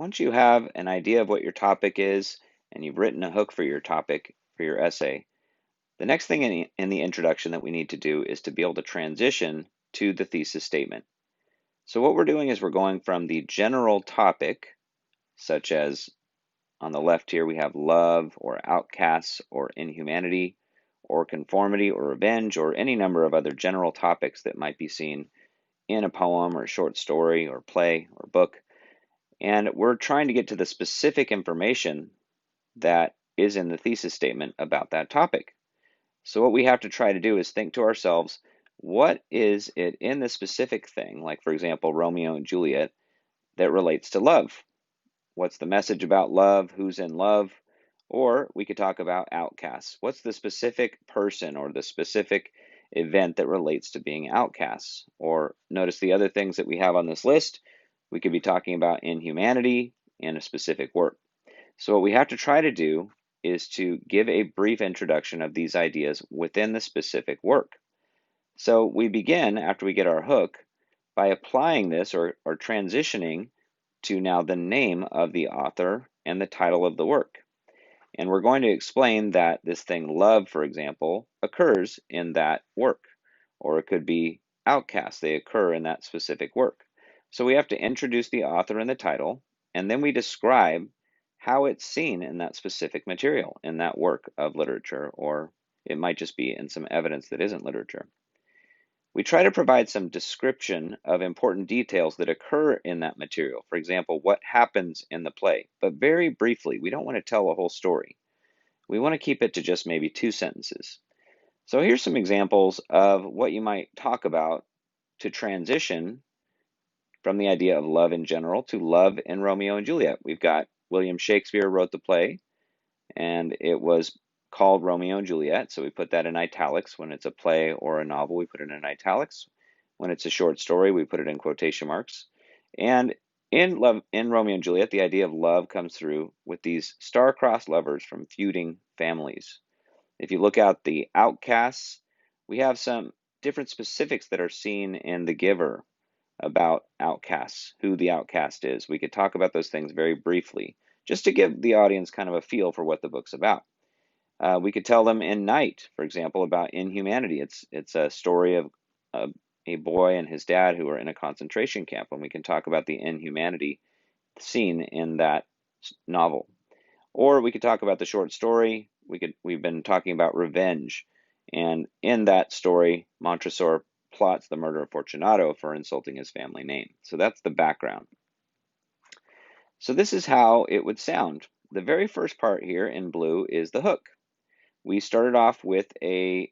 Once you have an idea of what your topic is and you've written a hook for your topic, for your essay, the next thing in the introduction that we need to do is to be able to transition to the thesis statement. So what we're doing is we're going from the general topic, such as on the left here we have love or outcasts or inhumanity or conformity or revenge or any number of other general topics that might be seen in a poem or short story or play or book. And we're trying to get to the specific information that is in the thesis statement about that topic. So what we have to try to do is think to ourselves, what is it in the specific thing, like for example, Romeo and Juliet, that relates to love? What's the message about love? Who's in love? Or we could talk about outcasts. What's the specific person or the specific event that relates to being outcasts? Or notice the other things that we have on this list. We could be talking about inhumanity in a specific work. So what we have to try to do is to give a brief introduction of these ideas within the specific work. So we begin, after we get our hook, by applying this or transitioning to now the name of the author and the title of the work. And we're going to explain that this thing, love, for example, occurs in that work. Or it could be outcasts, they occur in that specific work. So we have to introduce the author and the title, and then we describe how it's seen in that specific material, in that work of literature, or it might just be in some evidence that isn't literature. We try to provide some description of important details that occur in that material. For example, what happens in the play, but very briefly. We don't want to tell a whole story. We want to keep it to just maybe 2 sentences. So here's some examples of what you might talk about to transition from the idea of love in general to love in Romeo and Juliet. We've got William Shakespeare wrote the play, and it was called Romeo and Juliet, so we put that in italics. When it's a play or a novel, we put it in italics. When it's a short story, we put it in quotation marks. And in Romeo and Juliet, the idea of love comes through with these star-crossed lovers from feuding families. If you look at the outcasts, we have some different specifics that are seen in The Giver about outcasts, who the outcast is. We could talk about those things very briefly, just to give the audience kind of a feel for what the book's about. We could tell them in Night, for example, about inhumanity. It's a story of a boy and his dad who are in a concentration camp, and we can talk about the inhumanity seen in that novel. Or we could talk about the short story. We've been talking about revenge, and in that story, Montresor plots the murder of Fortunato for insulting his family name. So that's the background. So this is how it would sound. The very first part here in blue is the hook. We started off with a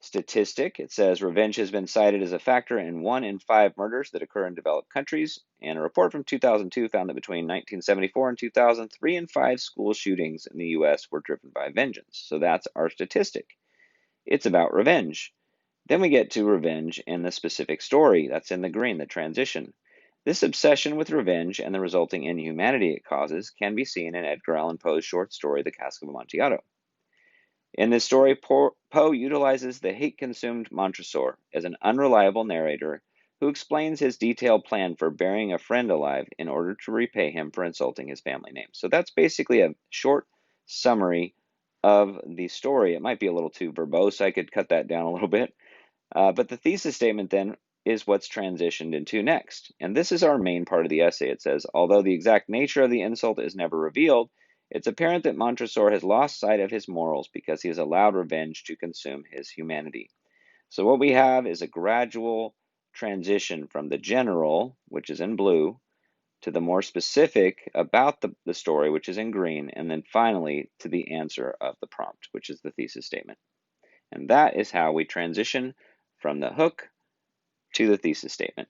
statistic. It says revenge has been cited as a factor in 1 in 5 murders that occur in developed countries, and a report from 2002 found that between 1974 and 2000, 3 in 5 school shootings in the US were driven by vengeance. So that's our statistic. It's about revenge. Then we get to revenge in the specific story. That's in the green, the transition. This obsession with revenge and the resulting inhumanity it causes can be seen in Edgar Allan Poe's short story, The Cask of Amontillado. In this story, Poe utilizes the hate-consumed Montresor as an unreliable narrator who explains his detailed plan for burying a friend alive in order to repay him for insulting his family name. So that's basically a short summary of the story. It might be a little too verbose. I could cut that down a little bit. But the thesis statement then is what's transitioned into next. And this is our main part of the essay. It says, although the exact nature of the insult is never revealed, it's apparent that Montresor has lost sight of his morals because he has allowed revenge to consume his humanity. So what we have is a gradual transition from the general, which is in blue, to the more specific about the story, which is in green, and then finally to the answer of the prompt, which is the thesis statement. And that is how we transition from the hook to the thesis statement.